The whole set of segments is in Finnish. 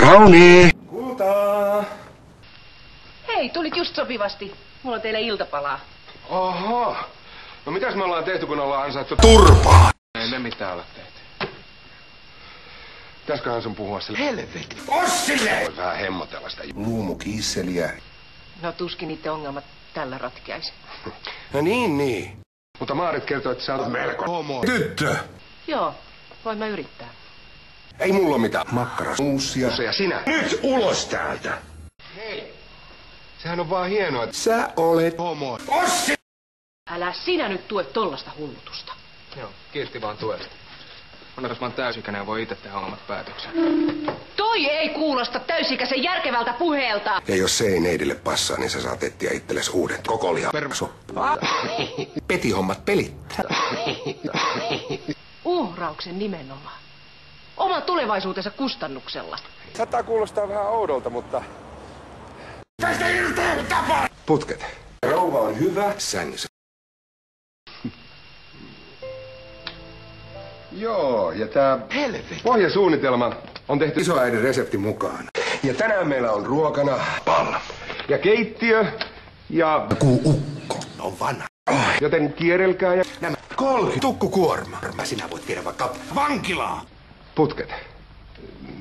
Rauni! Kultaa! Hei, tulit just sopivasti. Mulla on teille iltapalaa. Aha! No mitäs me ollaan tehty, kun ollaan ansaittu Turpaa! Ei me mitään olla tehty. Pitäisköhän sun puhua sille? Helvetti! Ossille! Voi vähän hemmotella sitä. Luumukiisseliä. No tuskin niiden ongelmat tällä ratkeaisi. No niin. Mutta Maarit kertoo, että sä oot melko Homo. Tyttö! Joo, voin mä yrittää. Ei mulla oo mitään. Makkaramuusia. Ja sinä. Nyt ulos täältä! Hei! Sehän on vaan hienoa, että... Sä olet homo. Ossi! Älä sinä nyt tue tollasta hullutusta. Joo, kiitti vaan tuesta. Onnekas mä oon täysikäinen ja voi itse tehdä omat päätökset. Toi ei kuulosta täysikäisen järkevältä puheelta. Ja jos se ei neidille passaa, niin sä saat etsiä itsellesi uuden kokolia permasoppa. Petihommat pelittää. Uhrauksen nimenomaan. Oman tulevaisuutensa kustannuksella. Saattaa kuulostaa vähän oudolta, mutta... Tästä irtoa tapaa! Putket. Rouva on hyvä sängyssä. Joo, ja tää... Helvetti. Pohjasuunnitelma on tehty Isoäidin reseptin mukaan. Ja tänään meillä on ruokana palla. ja keittiö ja... Ukko on vanha. Joten kierrelkää ja... Nämä 30 tukkukuorma. Sinä voit viedä vaikka vankilaan. Putket.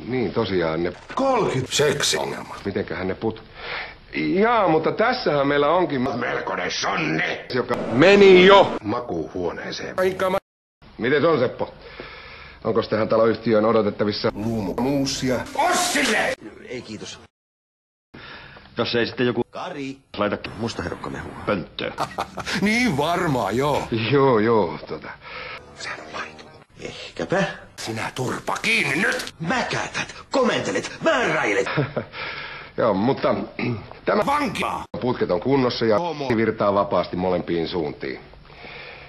Niin, tosiaan ne... 30 seksiongelma. Mitenköhän ne Jaa, mutta tässähän meillä onkin... Melkoinen sonne. Joka meni jo! Makuuhuoneeseen. Miten on, Seppo? Onko tähän taloyhtiöön odotettavissa... Luumumuusia. Ossille! Ei kiitos. Jos ei sitten joku Kari. laita mustaherukkamehua pönttöön. Niin varmaan, joo. Joo, Sehän on laiton. Ehkäpä. Sinä turpa kiinni nyt! Mäkätät, komentelet, määräilet. Joo, mutta tämä Vankila! putket on kunnossa ja virtaa vapaasti molempiin suuntiin.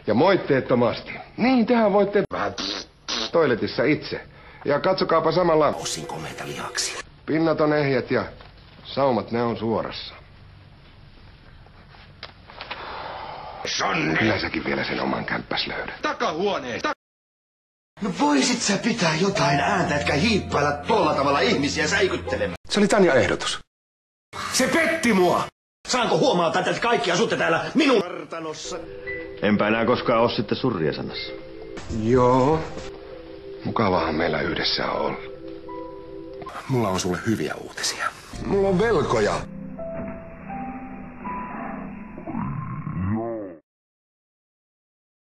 Ja moitteettomasti. Niin, tehän voitte vähän toiletissa itse. Ja katsokaapa samalla. Osin komeita lihaksi. Pinnat on ehjät ja saumat ne on suorassa. Sonne! Kyllä säkin vielä sen oman kämppäs löydät. Takahuoneesta! No voisit sä pitää jotain ääntä, etkä hiippailla tuolla tavalla ihmisiä säikyttelemään. Se oli Tanja ehdotus. Se petti mua! Saanko huomauttaa, että kaikki asutte täällä minun kartanossa? Enpä enää koskaan ole sitten Surriesanassa. Joo. Mukavahan meillä yhdessä on ollut. Mulla on sulle hyviä uutisia. Mulla on velkoja.